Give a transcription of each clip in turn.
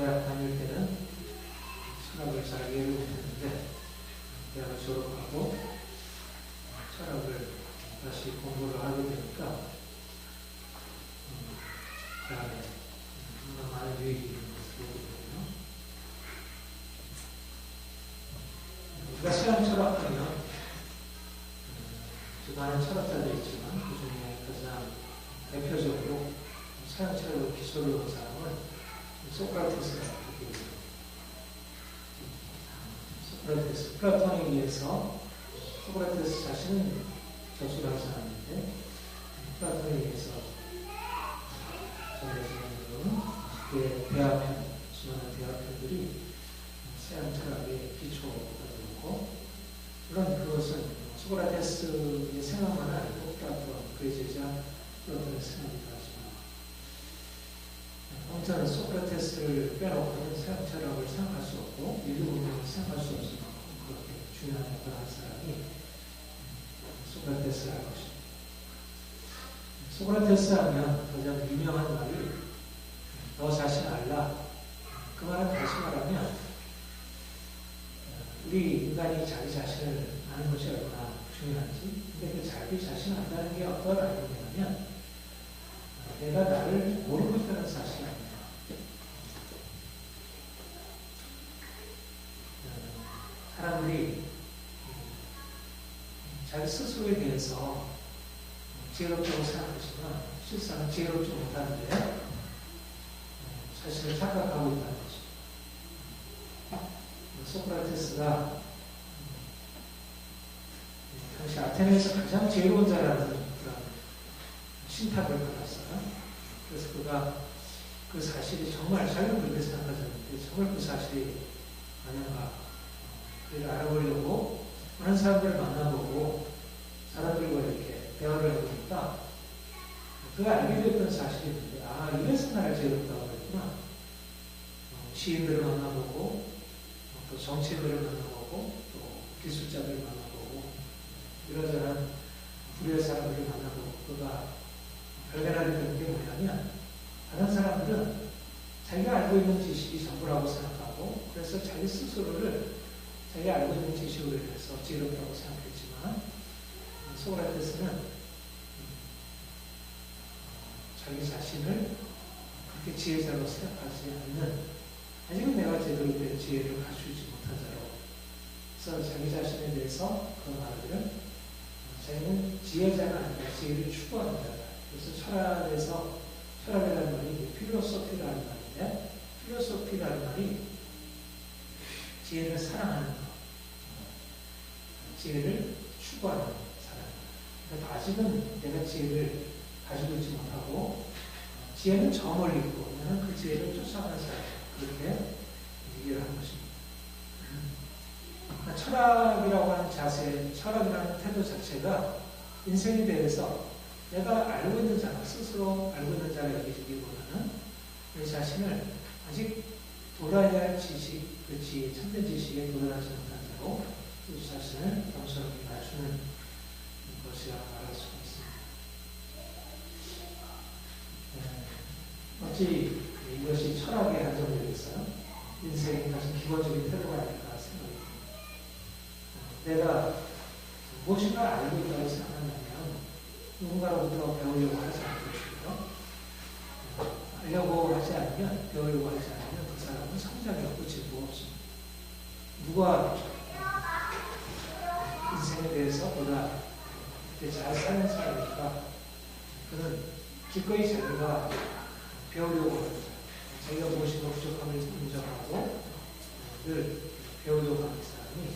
대학 다닐 때는 철학을 잘 이해를 못했는데 대학을 졸업하고 철학을 다시 공부를 하게 되니까 그 안에 많은 유익이 있는 것을 보게 되고요. 우리가 서양 철학하면 많은 철학자들이 있지만 그 중에 가장 대표적으로 서양 철학을 기초로 한 사람은 소크라테스가 있습니다. 소크라테스, 플라톤에 의해서 소크라테스 자신은 저술한 사람인데 플라톤에 의해서 전해지는 그의 대화편, 수많은 대화편들이 서양 철학의 기초가 되고 물론 그것은 소크라테스의 생각만 아니고 플라톤, 그의 제자 플라톤의 생각이기도 하지만 아무튼 소크라테스를 빼놓고는 서양 철학을 생각할 수 없고 인류 문명을 생각할 수 없을 만큼 그렇게 중요한 역할을 한 사람이 소크라테스라는 것입니다. 소크라테스 하면 가장 유명한 말이 너 자신 알라. 그 말은 다시 말하면 우리 인간이 자기 자신을 아는 것이 얼마나 중요한지, 근데 그 자기 자신을 안다는 게 어떤 의미냐면 내가 나를 모르고 있다는 사실이 아닙니다. 사람들이 자기 스스로에 대해서 지혜롭다고 생각하지만 실상은 지혜롭지 못하는데 자신을 착각하고 있다는 것입니다. 소크라테스가 당시 아테네에서 가장 지혜로운 자라는 그런 신탁을 받았어요. 그래서 그가 그 사실이 정말 자기는 그렇게 생각하셨는데 정말 그 사실이 아닌가 그를 알아보려고 많은 사람들을 만나보고 사람들과 이렇게 대화를 해보니까 그가 알게 됐던 사실이 있는데 아 이래서 나를 지혜롭다고 했구나. 시인들을 만나보고 또 정치인들을 만나보고 또 기술자들을 만나보고 이러저런 불의의 사람들을 만나보고 그가 발견하게 되는 게 뭐냐면 다른 사람들은 자기가 알고 있는 지식이 전부라고 생각하고 그래서 자기 스스로를 자기가 알고 있는 지식으로 인해서 지혜롭다고 생각했지만 소크라테스는 자기 자신을 그렇게 지혜자로 생각하지 않는 아직은 내가 제대로 된 지혜를 갖추지 못한 자로 그래서 자기 자신에 대해서 그 말을 자기는 지혜자가 아니라 지혜를 추구하는 자다. 그래서 철학에서 철학이라는 말이 필로소피라는 말인데 필로소피라는 말이 지혜를 사랑하는 것, 지혜를 추구하는 사람. 그러니까 아직은 내가 지혜를 가지고 있지 못하고 지혜는 저 멀리 있고 나는 그 지혜를 쫓아가는 사람. 그렇게 얘기를 하는 것입니다. 그러니까 철학이라고 하는 자세, 철학이라는 태도 자체가 인생에 대해서 내가 알고 있는 자가 스스로 알고 있는 자가 여기기보다는 내 자신을 아직 돌아야 할 지식, 그 지혜, 참된 지식에 도달하지 못한 자로 그 자신을 겸손하게 낮추는 것이라 말할 수 있습니다. 마치 이것이 철학에 한정되어 있어요. 인생의 가장 기본적인 태도가 아닐까 생각합니다. 내가 무엇인가 알고 있다고 생각한다면 누군가로부터 배우려고 하지 않겠고요. 알려고 하지 않으면, 배우려고 하지 않으면 그 사람은 성장이 없고 진보가 없습니다. 누가 인생에 대해서 보다 잘 사는 사람이니까 그는 기꺼이 자기가 배우려고 합니다. 자기가 무엇인가 부족함을 인정하고 늘 배우려고 하는 사람이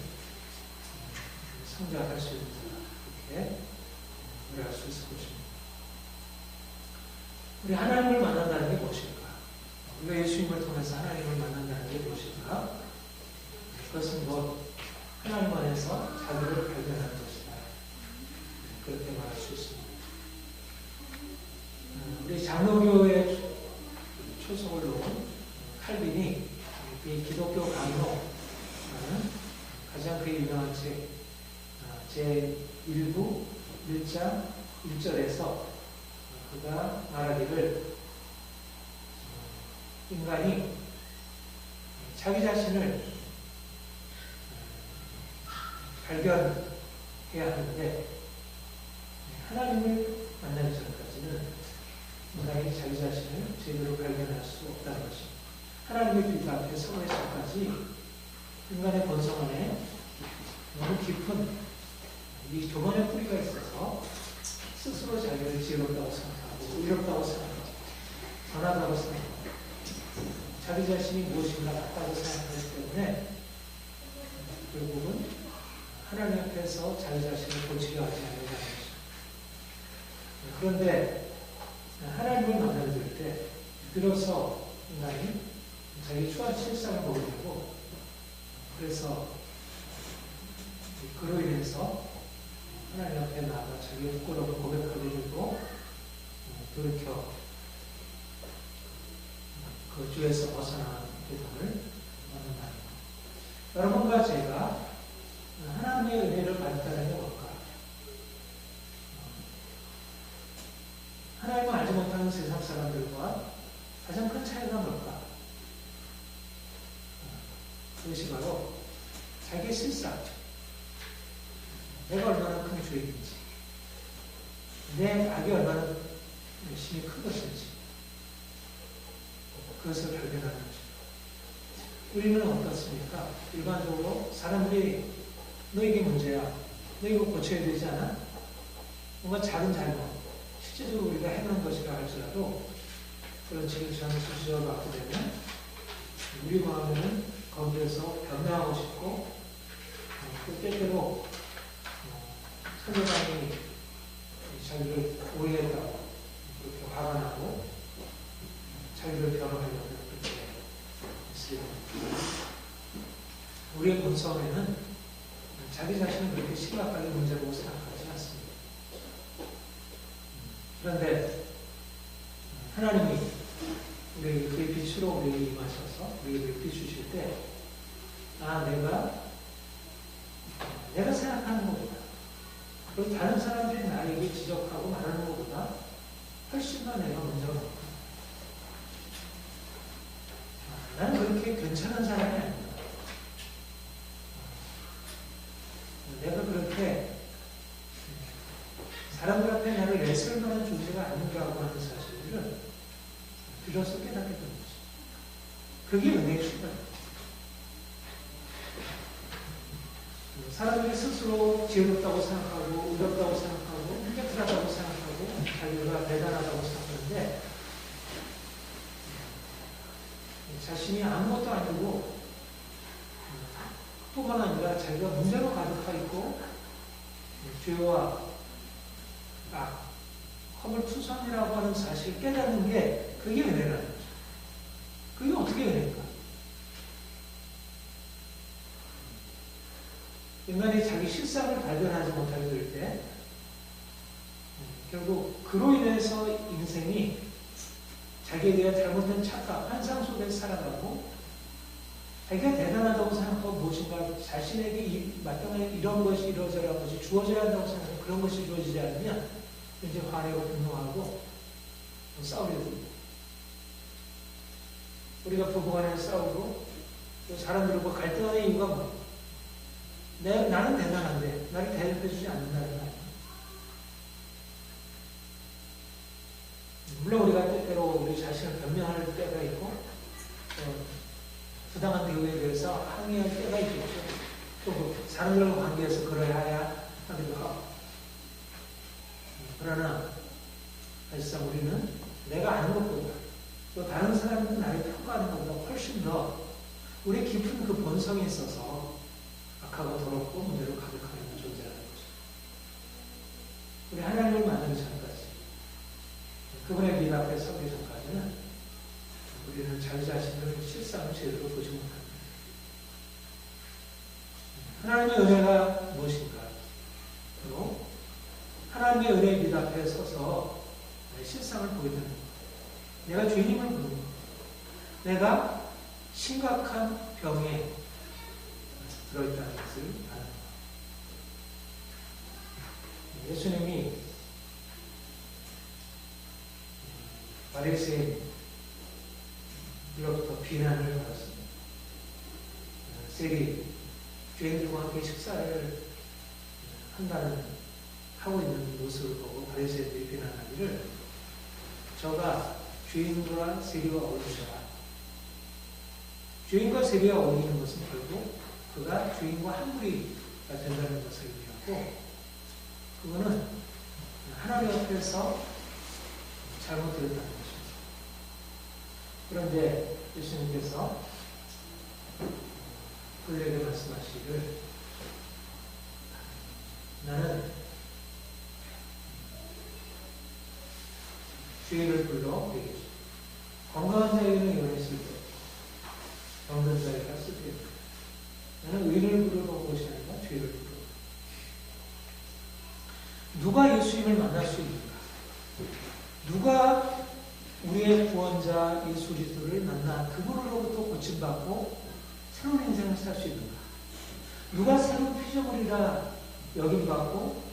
성장할 수 있는 사람, 그렇게 말할 수 있을 것입니다. 우리 하나님을 만난다는 게 무엇일까? 우리가 예수님을 통해서 하나님을 만난다는 게 무엇일까? 그것은 뭐 하나님 안에서 자기를 발견하는 것이다. 그렇게 말할 수 있습니다. 우리 장로교의 초석을 놓은 칼빈이 이 기독교 강론라는 가장 그 유명한 책 제1부 1장 1절에서 그가 말하기를 인간이 자기 자신을 발견해야 하는데 하나님을 만나기 전까지는 인간이 자기 자신을 제대로 발견할 수 없다는 것입니다. 하나님의 빛 앞에 서기 전까지 인간의 본성 안에 너무 깊은 이 교만의 뿌리가 있어서 스스로 자기를 지혜롭다고 생각하고 의롭다고 생각하고 선하다고 생각하고 자기 자신이 무엇인가 맞다고 생각하기 때문에 결국은 하나님 앞에서 자기 자신을 고치려 하지 않는다는 것입니다. 그런데 하나님을 만나게 될 때 비로소 인간이 자기 추한 실상을 보게 되고 그래서 그로 인해서 하나님 앞에 나아가 자기의 부끄러움을 고백하게 되고 돌이켜 그 죄에서 벗어나는 기쁨을 얻는다. 여러분과 제가 하나님의 은혜를 받았다는 게 뭘까? 하나님을 알지 못하는 세상 사람들과 가장 큰 차이가 뭘까? 그것이 바로 자기의 실상, 내가 얼마나 큰 죄인인지, 내 악이 얼마나 열심히 큰 것인지, 그것을 발견하는 것입니다. 우리는 어떻습니까? 일반적으로 사람들이 너 이게 문제야, 너 이거 고쳐야 되지 않아? 뭔가 작은 잘못, 실제적으로 우리가 해놓은 것이라 할지라도 그런 지극한 수시를 받게 되면 우리 마음에는 거기에서 변명하고 싶고 또 때때로 상대방이 자기를 오해했다고 그렇게 화가 나고 자기를 변호하려고 그렇게 했어요. 우리의 본성에는 자기 자신을 그렇게 심각하게 문제라고 생각하지 않습니다. 그런데 하나님이 우리 그의 빛으로 우리에게 임하셔서 우리에게 비추실 때 내가 생각하는 것보다 그리고 다른 사람들이 나에게 지적하고 말하는 것보다 훨씬 더 내가 문제가 많다. 나는 그렇게 괜찮은 사람이 아니다. 내가 그렇게 사람들 앞에 나를 내세울 만한 존재가 아닌가라고 하는 사실을 비로소 깨닫게 되는 거죠. 그게 은혜의 출발입니다. 사람들이 스스로 지혜롭다고 생각하고 의롭다고 생각하고 깨끗하다고 생각하고 자기가 대단하다고 생각하는데 자신이 아무것도 아니고 뿐만 아니라 자기가 문제로 가득하 있고 죄와 악, 허물투성이라고 하는 사실을 깨닫는 게 그게 은혜라는 거죠. 그게 어떻게 은혜일까? 인간이 자기 실상을 발견하지 못하게 될 때 결국 그로 인해서 인생이 자기에 대한 잘못된 착각, 환상 속에서 살아가고 자기가 대단하다고 생각하고 무엇인가 자신에게 마땅한 이런 것이 이루어져야 하는 것이 주어져야 한다고 생각하고 그런 것이 이루어지지 않으면 이제 화내고 분노하고 싸우게 됩니다. 우리가 부부간에 싸우고 또 사람들과 갈등하는 이유가 뭐예요? 나는 대단한데 나를 대접해주지 않는다는 거 아니에요. 물론 우리가 때때로 우리 자신을 변명할 때가 있고 부당한 대우에 대해서 항의할 때가 있겠죠. 또 사람들과 관계에서 그러야 하기도 하고. 그러나 사실상 우리는 내가 아는 것보다 또 다른 사람들 나를 평가하는 것보다 훨씬 더 우리 깊은 그 본성에 있어서 악하고 더럽고 문제로 가득한 존재라는 거죠. 우리 하나님을 만나기 전까지 그분의 빛 앞에 서기 전까지는 우리는 자기 자신을 실상을 제대로 보지 못합니다. 하나님의 은혜가 무엇인가? 또 하나님의 은혜의 빛 앞에 서서 실상을 보게 되는 것. 내가 주님을 보는 것. 내가 심각한 병에 들어있다는 것을 아는 것. 예수님이 바리새인으로부터 비난을 받았습니다. 세리 죄인들과 함께 식사를 하고 있는 모습을 보고 바리새인들이 비난하기를 저가 죄인과 세리와 어울리셔라. 죄인과 세리와 어울리는 것은 결국 그가 죄인과 한 무리가 된다는 것을 의미하고 그거는 하나님 앞에서 잘못되었다는 것입니다. 그런데 예수님께서 그들에게 말씀하시기를 나는 죄인을 불러 내게 주시오. 건강한 자에게는 영원히 쓸 때, 병든 자에게 쓸 때, 나는 의인을 부르러 온 것이 아니라 죄를 부르러. 누가 예수님을 만날 수 있는가? 누가 우리의 구원자 예수 그리스도를 만나 그분으로부터 고침받고 새로운 인생을 살 수 있는가? 누가 새로운 피조물이라 여김받고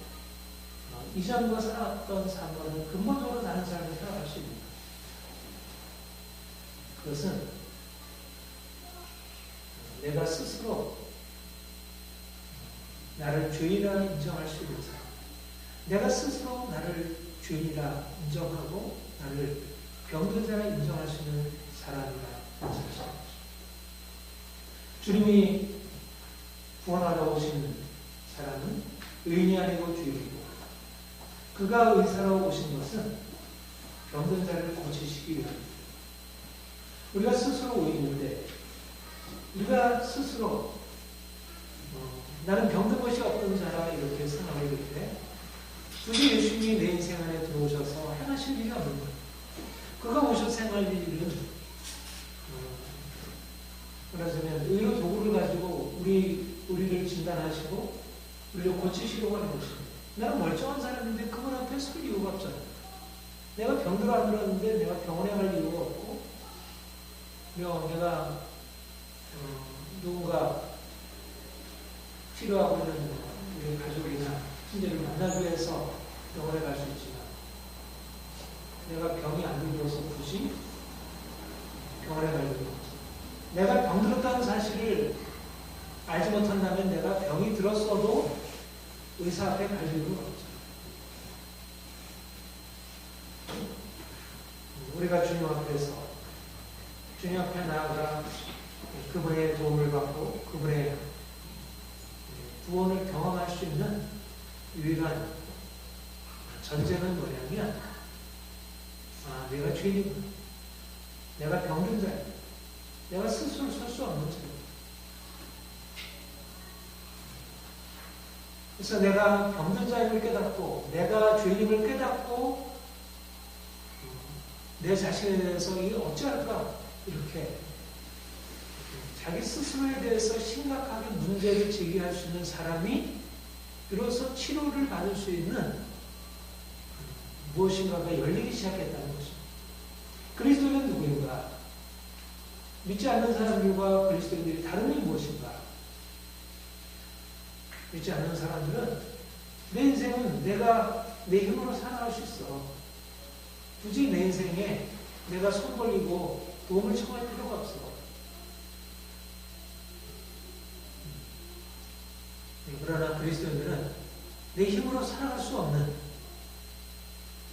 이전과 살았던 삶과는 근본적으로 다른 삶을 살아갈 수 있는가? 그것은 내가 스스로 나를 죄인이라 인정할 수 있는 사람, 내가 스스로 나를 죄인이라 인정하고 나를 병든 자라 인정할 수 있는 사람이라 인정하시는 거죠. 주님이 구원하러 오신 사람은 의인이 아니고 죄인이고 그가 의사로 오신 것은 병든 자를 고치시기 위함입니다. 우리가 스스로 의인인데 우리가 스스로 나는 병든 것이 없던 자라 이렇게 생각하게 될 때 굳이 예수님이 내 인생 안에 들어오셔서 행하실 일이 없는 거예요. 그가 오셔서 행할 일은 그러자면 의료 도구를 가지고 우리를 진단하시고 우리를 고치시려고 하는 것입니다. 나는 멀쩡한 사람인데 그분 앞에 설 이유가 없잖아요. 내가 병들어 안 들었는데 내가 병원에 갈 이유가 없고 내가 누군가 치료하고 있는 우리 가족이나 친지를 만나기 위해서 병원에 갈 수 있지만 내가 병이 안 들어서 굳이 병원에 갈 이유가 없죠. 내가 병들었다는 사실을 알지 못한다면 내가 병이 들었어도 의사 앞에 갈 이유가 없죠. 우리가 주님 앞에 나아가 그분의 도움을 받고 그분의 구원을 경험할 수 있는 유일한 전제는 뭐냐면 내가 죄인이구나. 내가 병든 자야. 내가 스스로 설 수 없는 자야. 그래서 내가 병든 자임을 깨닫고 내가 죄인임을 깨닫고 내 자신에 대해서 이게 어찌할까 이렇게 자기 스스로에 대해서 심각하게 문제를 제기할 수 있는 사람이 비로소 치료를 받을 수 있는 무엇인가가 열리기 시작했다는 것입니다. 그리스도는 누구인가? 믿지 않는 사람들과 그리스도인들이 다른 게 무엇인가? 믿지 않는 사람들은 내 인생은 내가 내 힘으로 살아갈 수 있어. 굳이 내 인생에 내가 손 벌리고 도움을 청할 필요가 없어. 그러나 그리스도인들은 내 힘으로 살아갈 수 없는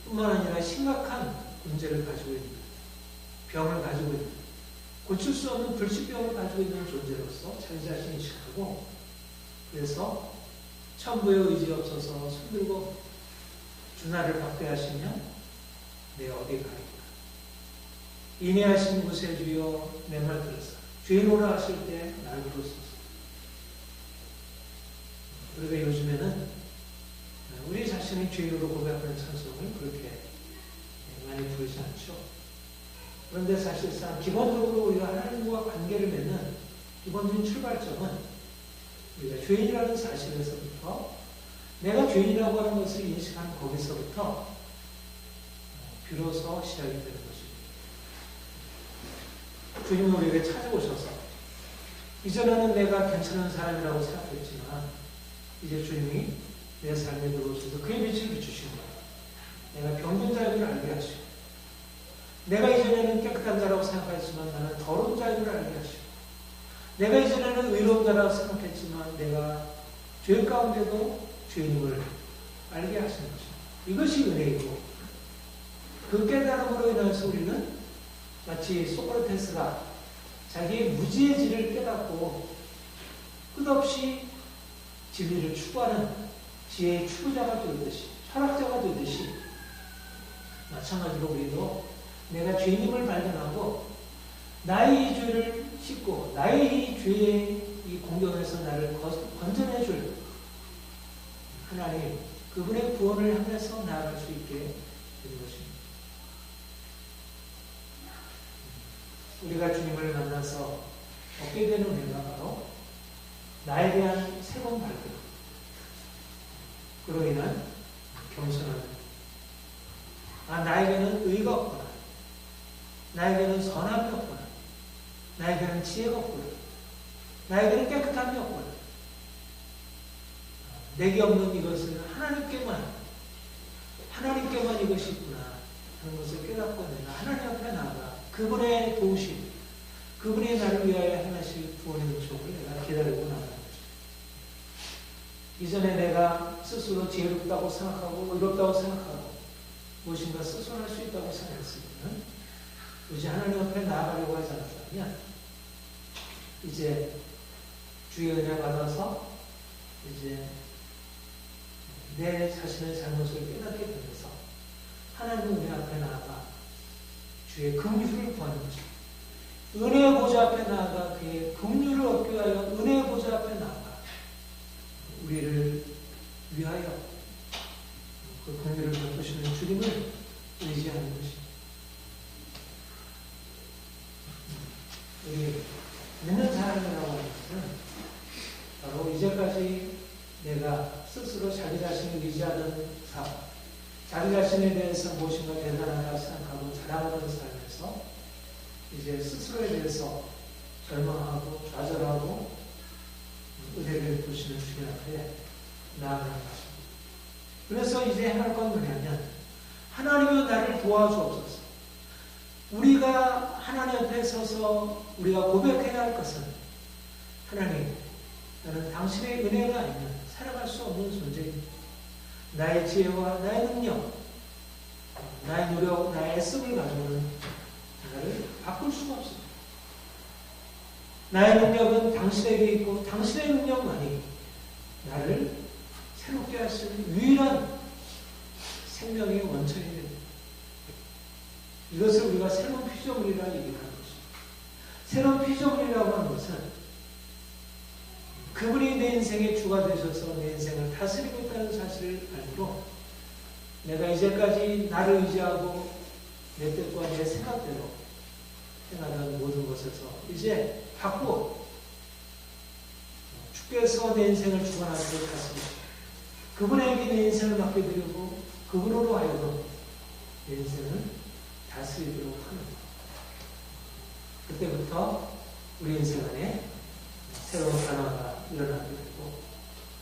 뿐만 아니라 심각한 문제를 가지고 있는 병을 가지고 있는 고칠 수 없는 불치병을 가지고 있는 존재로서 자기 자신이 인식하고 그래서 천부의 의지 없어서 손들고 주나를 박대하시면 내가 어디 가리까 인내하신 곳에 주여 내 말 들으사 죄인 오라 하실 때 날 부르소서. 우리가 요즘에는 우리 자신의 죄인으로 고백하는 찬송을 그렇게 많이 부르지 않죠. 그런데 사실상 기본적으로 우리가 하나님과 관계를 맺는 기본적인 출발점은 우리가 죄인이라는 사실에서부터 내가 죄인이라고 하는 것을 인식하는 거기서부터 비로소 시작이 되는 것입니다. 주님은 우리에게 찾아오셔서 이전에는 내가 괜찮은 사람이라고 생각했지만 이제 주님이 내 삶에 들어오셔서 그의 빛을 비추신 거예요. 내가 병든 자임을 알게 하시고 내가 이전에는 깨끗한 자라고 생각했지만 나는 더러운 자임을 알게 하시고 내가 이전에는 의로운 자라고 생각했지만 내가 죄 가운데도 주님을 알게 하시는 것입니다. 이것이 은혜이고 그 깨달음으로 인해서 우리는 마치 소크라테스가 자기의 무지의지를 깨닫고 끝없이 진리를 추구하는 지혜의 추구자가 되듯이 철학자가 되듯이 마찬가지로 우리도 내가 죄인임을 발견하고 나의 이 죄를 씻고 나의 이 죄의 이 공경에서 나를 건져내줄 하나님 그분의 구원을 향해서 나아갈 수 있게 되는 것입니다. 우리가 주님을 만나서 얻게 되는 은혜가 바로 나에 대한 새로운 발견, 그로 인한 겸손함. 나에게는 의가 없구나. 나에게는 선함이 없구나. 나에게는 지혜가 없구나. 나에게는 깨끗함이 없구나. 내게 없는 이것은 하나님께만 이것이 있구나 하는 것을 깨닫고 내가 하나님 앞에 나아가 그분의 도우심, 그분이 나를 위하여 행하실 구원의 은총을 내가 기다리고 나가는 거죠. 이전에 내가 스스로 지혜롭다고 생각하고 의롭다고 생각하고 무엇인가 스스로 할 수 있다고 생각했을 때는 이제 하나님 앞에 나아가려고 하지 않았다면 이제 주의 은혜 받아서 이제 내 자신의 잘못을 깨닫게 되면서 하나님 은혜 앞에 나아가 주의 긍휼을 구하는 것입니다. 은혜의 보좌 앞에 나아가 그의 긍휼을 얻기 위하여 은혜의 보좌 앞에 나아가 우리를 위하여 그 긍휼을 베푸시는 주님을 의지하는 것입니다. 우리 믿는 사람이라고 하는 것은 바로 이제까지 내가 스스로 자기 자신을 의지하던 삶, 자기 자신에 대해서 무엇인가 대단하다 생각하고 자랑하는 삶에서 이제 스스로에 대해서 절망하고 좌절하고 은혜를 베푸시는 주님 앞에 나아가는 것입니다. 그래서 이제 할 건 뭐냐면 하나님이 나를 도와주옵소서. 우리가 하나님 앞에 서서 우리가 고백해야 할 것은 하나님, 나는 당신의 은혜가 아니면 살아갈 수 없는 존재입니다. 나의 지혜와 나의 능력, 나의 노력, 나의 애씀을 가지고는 나를 바꿀 수가 없습니다. 나의 능력은 당신에게 있고 당신의 능력만이 나를 새롭게 하시는 유일한 생명의 원천이 됩니다. 이것을 우리가 새로운 피조물이라 얘기하는 것입니다. 새로운 피조물이라고 하는 것은 그분이 내 인생의 주가 되셔서 내 인생을 다스리고 있다는 사실을 알고 내가 이제까지 나를 의지하고 내 뜻과 내 생각대로 행하는 모든 것에서 이제 바꾸어 주께서 내 인생을 주관하시고 다스리시고 그분에게 내 인생을 맡겨드리고 그분으로 하여금 내 인생을 다스리도록 하는 것. 그때부터 우리 인생 안에 새로운 변화가 일어나게 되고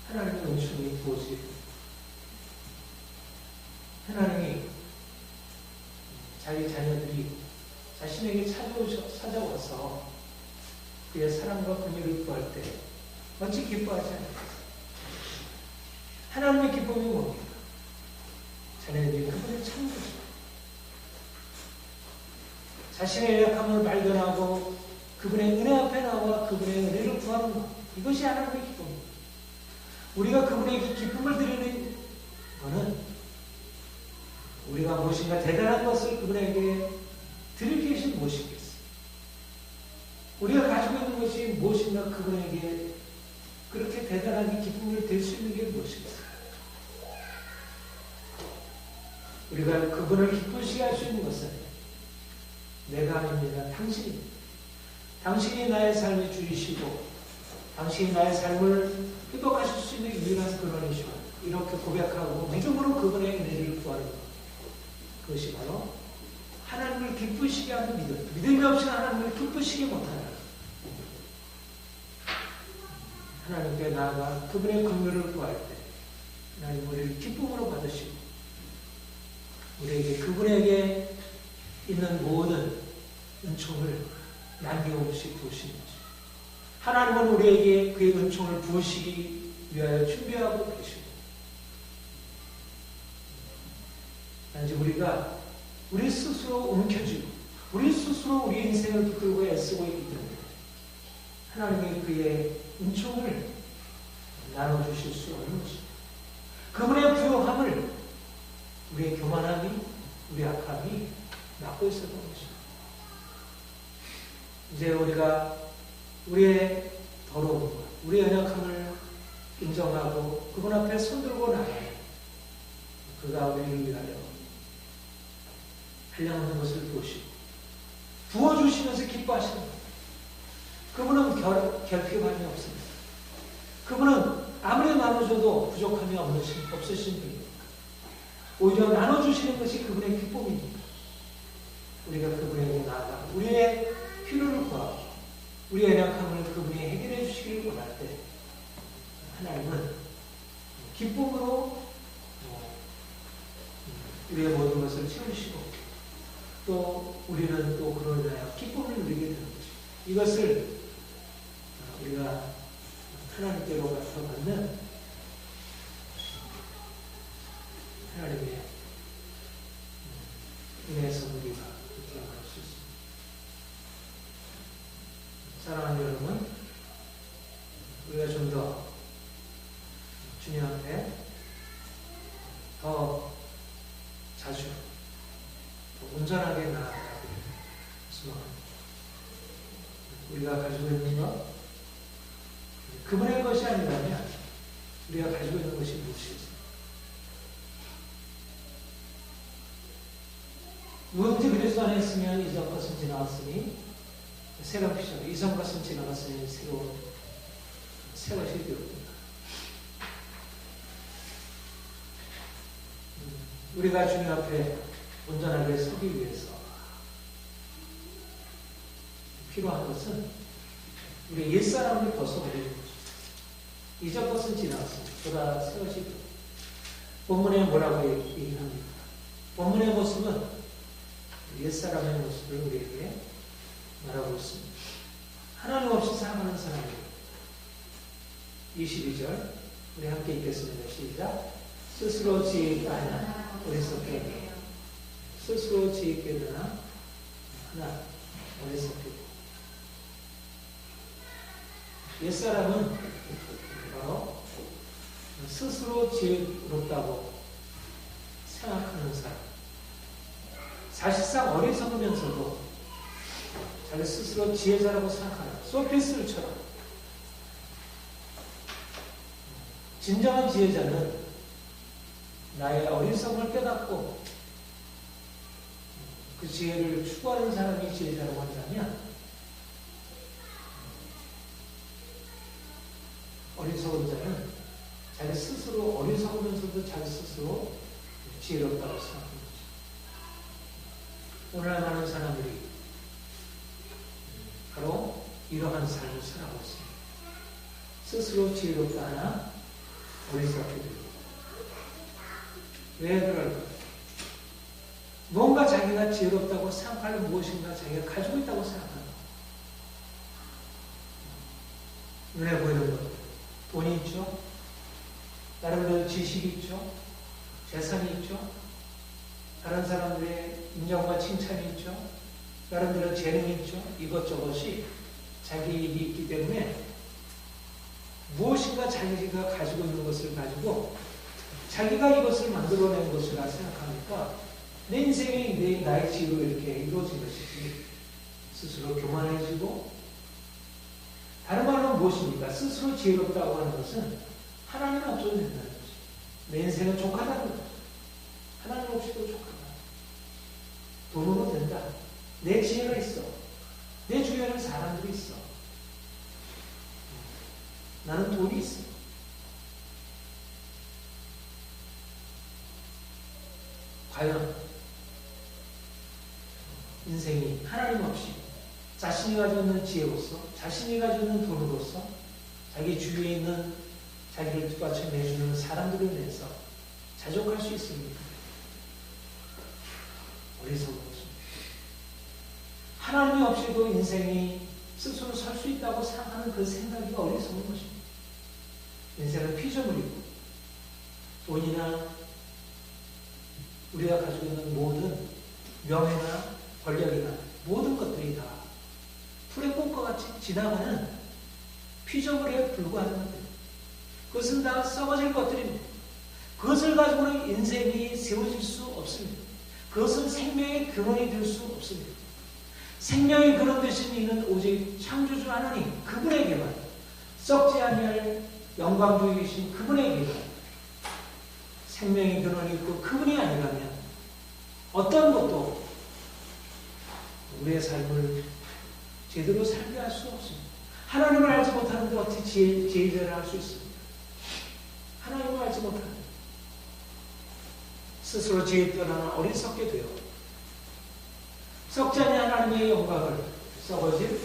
하나님의 은총이 부어지게 됩니다. 하나님이 자기 자녀들이 자신에게 찾아와서 그의 사랑과 긍휼을 구할 때 어찌 기뻐하지 않을까? 하나님의 기쁨이 뭡니까? 자녀들이 그분을 찾는 것입니다. 자신의 약함을 발견하고 그분의 은혜 앞에 나와 그분의 은혜를 구하는 것. 이것이 하나님의 기쁨입니다. 우리가 그분에게 기쁨을 드리는 것은 우리가 무엇인가 대단한 것을 그분에게 드릴 것이 무엇이겠어요? 우리가 가지고 있는 것이 무엇인가 그분에게 그렇게 대단하게 기쁨을 드릴 수 있는 게 무엇이겠어요? 우리가 그분을 기쁘시게 할 수 있는 것은 내가 아닙니다. 당신입니다. 당신이 나의 삶의 주이시고 당신이 나의 삶을 회복하실 수 있는 유일한 근원이시고 이렇게 고백하고 믿음으로 그분의 은혜를 구하는 것. 그것이 바로 하나님을 기쁘시게 하는 믿음. 믿음이 없이 하나님을 기쁘시게 못하는 하나님께 나아가 그분의 긍휼을 구할 때 하나님 우리를 기쁨으로 받으시고 우리에게 그분에게 있는 모든 은총을 남김없이 부으시는 것입니다. 하나님은 우리에게 그의 은총을 부으시기 위하여 준비하고 계시고, 단지 우리가 우리 스스로 움켜쥐고 우리 스스로 우리 인생을 이끌고 애쓰고 있기 때문에 하나님이 그의 은총을 나눠주실 수 없는 것입니다. 그분의 부요함을 우리의 교만함이, 우리 악함이 막고 있었던 것입니다. 이제 우리가 우리의 더러움과 우리의 연약함을 인정하고 그분 앞에 손들고 나가야 그가 우리를 위하여 한량없는 것을 보시고 부어주시면서 기뻐하시는 것. 그분은 결핍함이 없습니다. 그분은 아무리 나눠줘도 부족함이 없으신 분입니다. 오히려 나눠주시는 것이 그분의 기쁨입니다. 우리가 그분에게 나아가 우리의 필요를 구하고 우리의 연약함을 그분이 해결해 주시기를 원할 때 하나님은 기쁨으로 우리의 모든 것을 채우시고 또 우리는 또 그로 인하여 기쁨을 누리게 되는 것입니다. 이것을 우리가 하나님께로 가서 받는 하나님의 은혜의 선물이가 그렇게 말할 수 있습니다. 사랑하는 여러분, 우리가 좀 더 주님 앞에 더 자주 더 온전하게 나아가고 소망합니다. 우리가 가지고 있는 것, 그분의 것이 아니라면 우리가 가지고 있는 것이 무엇이겠습니까? 누구든지 그리스도 안에 있으면 이전 것은 지나갔으니 새로운 피조물, 이전 것은 지나갔으니 새로운 새 것이 되었습니다. 우리가 주님 앞에 온전하게 서기 위해서 필요한 것은 우리 옛사람을 벗어버리는 것입니다. 이전 것은 지나갔습니다. 보다 새 것이 되었습니다. 본문에 뭐라고 얘기합니까? 본문의 모습은 옛사람의 모습을 우리에게 말하고 있습니다. 하나님 없이 살아가는 사람이에요. 22절 우리 함께 읽겠습니다. 시작. 스스로 지혜 있다 하나 어리석게, 스스로 지혜 있게 되나 하나 어리석게. 옛사람은 바로 스스로 지혜롭다고 생각하는 사람, 사실상 어리석으면서도 자기 스스로 지혜자라고 생각하는 소피스트처럼. 진정한 지혜자는 나의 어리석음을 깨닫고 그 지혜를 추구하는 사람이 지혜자라고 한다면, 어리석은 자는 자기 스스로 어리석으면서도 자기 스스로 지혜롭다고 생각합니다. 오늘 많은 사람들이 바로 이러한 삶을 살아가고 있습니다. 스스로 지혜롭다 하나 어리석게 됩니다. 왜 그럴까요? 뭔가 자기가 지혜롭다고 생각하는 무엇인가 자기가 가지고 있다고 생각합니다. 눈에 보이는 것, 돈이 있죠. 나름대로 지식이 있죠. 재산이 있죠. 다른 사람들의 인정과 칭찬이 있죠. 나름대로 재능이 있죠. 이것저것이 자기 일이 있기 때문에 무엇인가 자기가 가지고 있는 것을 가지고 자기가 이것을 만들어낸 것이라 생각하니까 내 인생이 나의 지혜로 이렇게 이루어진 것이지, 스스로 교만해지고, 다른 말로 무엇입니까? 스스로 지혜롭다고 하는 것은 하나님 없어도 된다는 거죠. 내 인생은 족하다는 거죠. 하나님 없이도 족하다. 돈으로 된다. 내 지혜가 있어. 내 주변에 사람들이 있어. 나는 돈이 있어. 과연 인생이 하나님 없이 자신이 가지고 있는 지혜로서, 자신이 가지고 있는 돈으로서, 자기 주위에 있는 자기를 뒷받침해주는 사람들을 위해서 자족할 수 있습니까? 어리석은 것입니다. 하나님 없이도 인생이 스스로 설 수 있다고 생각하는 그 생각이 어리석은 것입니다. 인생은 피조물이고 돈이나 우리가 가지고 있는 모든 명예나 권력이나 모든 것들이 다 풀의 꽃과 같이 지나가는 피조물에 불과한 것들. 그것은 다 썩어질 것들입니다. 그것을 가지고는 인생이 세워질 수 없습니다. 그것은 생명의 근원이 될 수 없습니다. 생명의 근원 되신 이는 오직 창조주 하나님 그분에게만 썩지 아니할 영광주이신 그분에게만 생명의 근원이 있고 그분이 아니라면 어떤 것도 우리의 삶을 제대로 살게 할 수 없습니다. 하나님을 알지 못하는데 어떻게 제의를 할 수 있습니까? 하나님을 알지 못하는 스스로 지혜 떠나는 어리석게 되어 썩지 않는 하나님의 영광을 썩어질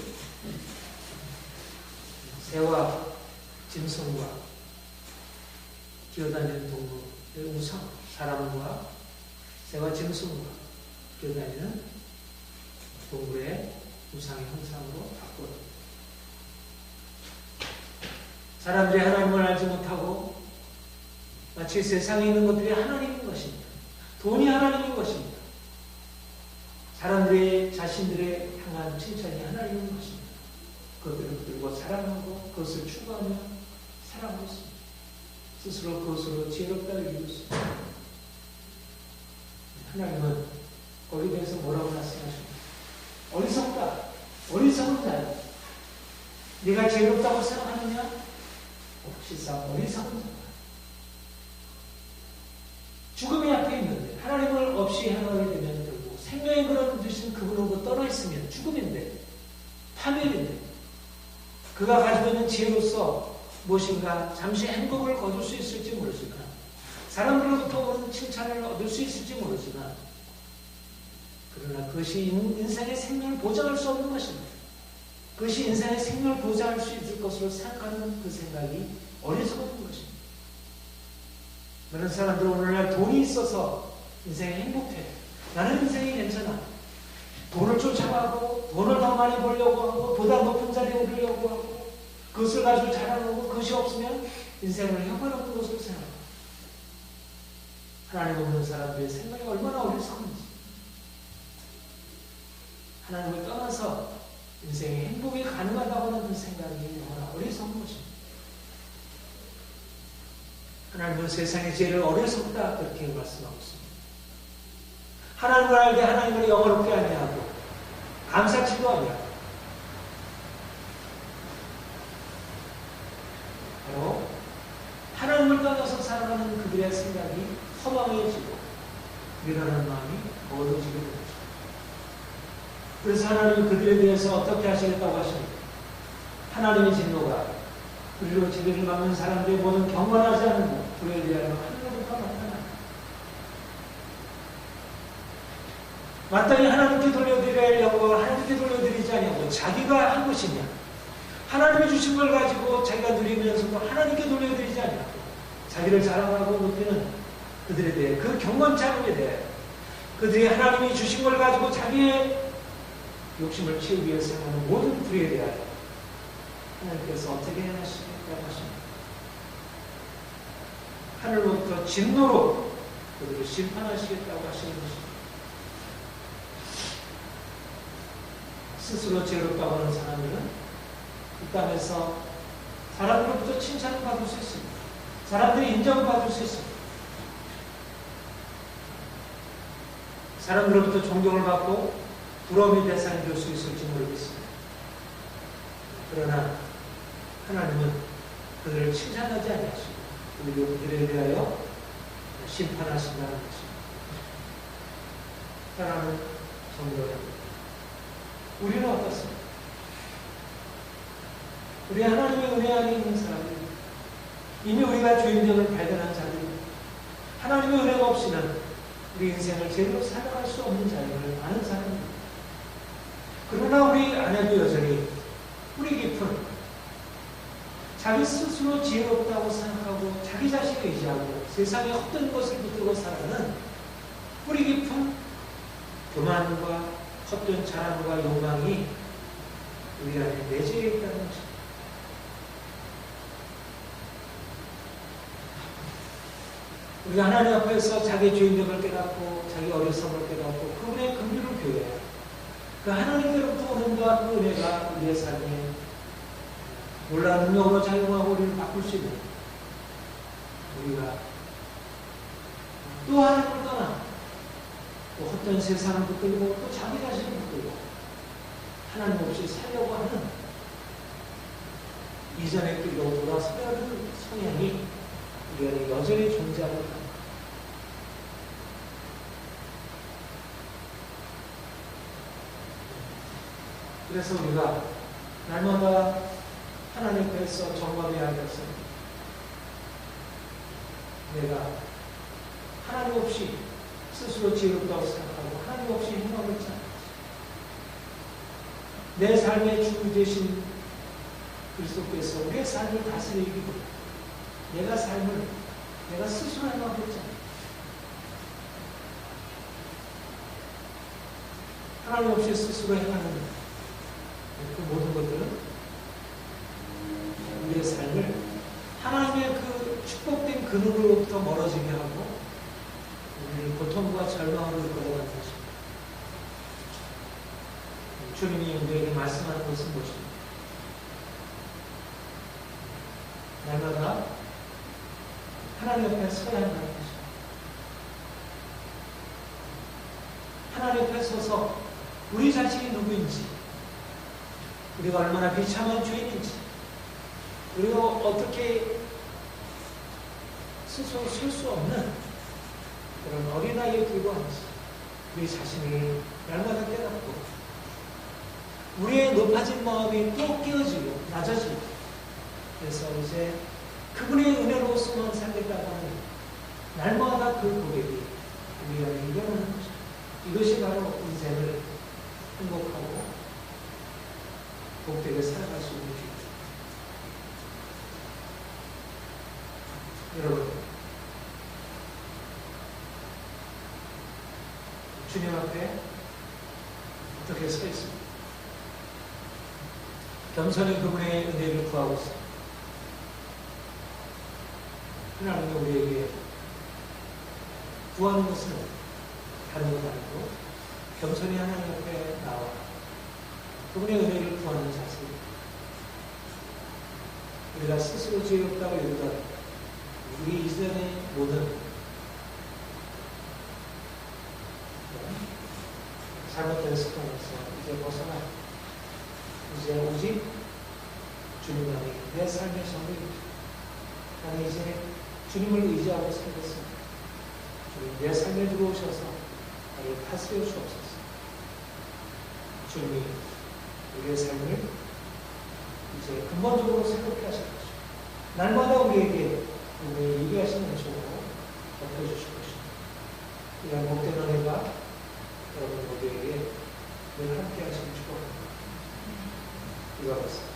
새와 짐승과 기어다니는 동물의 우상, 사람과 새와 짐승과 기어다니는 동물의 우상의 형상으로 바꿔 사람들이 하나님을 알지 못하고 마치 세상에 있는 것들이 하나님인 것입니다. 돈이 하나님인 것입니다. 사람들의 자신들의 향한 칭찬이 하나님인 것입니다. 그것들을 붙들고 사랑하고 그것을 추구하며 살아가고 있습니다. 스스로 그것으로 지혜롭다 여기고 있습니다. 하나님은 거기에 대해서 뭐라고 말씀하십니까? 어리석다. 어리석은 자야. 네가 지혜롭다고 생각하느냐? 실상 어리석은 자야. 죽음이 앞에 있는데 하나님을 없이 행하게 되면 결국 생명의 근원 되신 그분으로부터 떠나 있으면 죽음인데 파멸인데 그가 가지고 있는 지혜로서 무엇인가 잠시 행복을 거둘 수 있을지 모르지만 사람들로부터 오는 칭찬을 얻을 수 있을지 모르지만 그러나 그것이 인생의 생명을 보장할 수 없는 것입니다. 그것이 인생의 생명을 보장할 수 있을 것으로 생각하는 그 생각이 어리석은 것입니다. 많은 사람들은 오늘날 돈이 있어서 인생이 행복해. 나는 인생이 괜찮아. 돈을 쫓아가고 돈을 더 많이 벌려고 하고 보다 높은 자리에 오르려고 하고 그것을 가지고 자랑하고 그것이 없으면 인생을 형편없는 것으로 생각합니다. 하나님 없는 사람들의 생각이 얼마나 어리석은지 하나님을 떠나서 인생의 행복이 가능하다고 하는 그 생각이 너무나 어리석은 것입니다. 하나님은 세상의 죄를 어리석다 그렇게 말씀하고 있습니다. 하나님을 알게 하나님을 영어롭게 아니하고 감사치도 아니하고 바로 하나님을 떠나서 살아가는 그들의 생각이 허망해지고 미련한 마음이 멀어지게 됩니다. 그래서 하나님은 그들에 대해서 어떻게 하시겠다고 하십니까? 하나님의 진노가 그리고 진리를 막는 사람들의 모든 경건하지 않은 것 그에 대하여 하늘로부터 나타납니다. 마땅히 하나님께 돌려드려야 할 영광을 하나님께 돌려드리지 아니하고 자기가 한 것이냐 하나님이 주신 걸 가지고 자기가 누리면서도 하나님께 돌려드리지 아니하고 자기를 자랑하고 높이는 그들에 대해 그 경건치 않음에 대해 그들이 하나님이 주신 걸 가지고 자기의 욕심을 채우기 위해서 생각하는 모든 불의에 대하여 하나님께서 어떻게 하시겠다고 하십니까? 하늘로부터 진노로 그들을 심판하시겠다고 하시는 것입니다. 스스로 죄롭다고 하는 사람들은 이 땅에서 사람들로부터 칭찬을 받을 수 있습니다. 사람들이 인정을 받을 수 있습니다. 사람들로부터 존경을 받고 부러움의 대상이 될 수 있을지 모르겠습니다. 그러나 하나님은 그들을 칭찬하지 아니하시고 그들에 대하여 심판하신다는 것입니다. 사랑하는 성도 여러분, 우리는 어떻습니까? 우리 하나님의 은혜 안에 있는 사람들입니다. 이미 우리가 주인됨을 발견한 자들입니다. 하나님의 은혜가 없이는 우리 인생을 제대로 살아갈 수 없는 자임을 아는 사람입니다. 그러나 우리 안에도 여전히 뿌리 깊은 자기 스스로 지혜롭다고 생각하고 자기 자신을 의지하고 세상의 헛된 것을 붙들고 살아가는 뿌리 깊은 교만과 헛된 자랑과 욕망이 우리 안에 내재해 있다는 것입니다. 우리가 하나님 앞에서 자기 죄인됨을 깨닫고 자기 어리석음을 깨닫고 그분의 긍휼을 교회해야 그 하나님께로부터 오는 것 그 은혜가 우리의 삶에 놀라운 능력으로 작용하고 우리를 바꿀 수 있는 우리가 또 하나님을 떠나 또 헛된 세상을 붙들고 또 자기 자신을 붙들고 하나님 없이 살려고 하는 이전의 길로 돌아서야 하는 성향이 우리 안에 여전히 존재하고 있다. 그래서 우리가 날마다 하나님 앞에서 점검해야 할 것은 내가 하나님 없이 스스로 지혜롭다고 생각하고 하나님 없이 행하고 있지 않는지 내 삶의 주 되신 그리스도께서 우리의 삶을 다스리기보다 내가 삶을 내가 스스로 행하고 있지 않는지 하나님 없이 스스로 행하는 그 모든 것들은 우리의 삶을 하나님의 그 축복된 근원으로부터 멀어지게 하고 우리를 고통과 절망으로 이끌어가는 것입니다. 주님이 우리에게 말씀하는 것은 무엇입니까? 날마다 하나님 앞에 서야 한다는 것입니다. 하나님 앞에 서서 우리 자신이 누구인지 우리가 얼마나 비참한 죄인인지 우리가 어떻게 스스로 설 수 없는 그런 어린아이에 불과한지 우리 자신을 날마다 깨닫고 우리의 높아진 마음이 또 깨어지고 낮아지고 그래서 이제 그분의 은혜로서만 살겠다고 하는 날마다 그 고백이 우리 안에 일어나는 것입니다. 이것이 바로 인생을 행복하고 복되게 살아갈 수 있는 길입니다. 여러분, 주님 앞에 어떻게 서 있습니까? 겸손히 그분의 은혜를 구하고 있습니다. 하나님이 우리에게 구하는 것은 다른 것 아니고 겸손히 하나님 앞에 나와 그분의 은혜를 구하는 자세입니다. 우리가 스스로 지혜롭다고 여기던 우리 이전의 모든 잘못된 습관에서 이제 벗어나 이제 오직 주님 안에 내 삶의 정리입니다. 나는 이제 주님을 의지하고 살겠습니다. 주님 내 삶에 들어오셔서 나를 다스려 주옵소서. 주님이 우리의 삶을 이제 근본적으로 새롭게 하실 것입니다. 날마다 우리에게 우리의 예비하신 은총으로 덮여주실 것입니다. 이런 복된 은혜가 여러분 모두에게 늘 함께 하시는 축복합니다. 이거였습니다.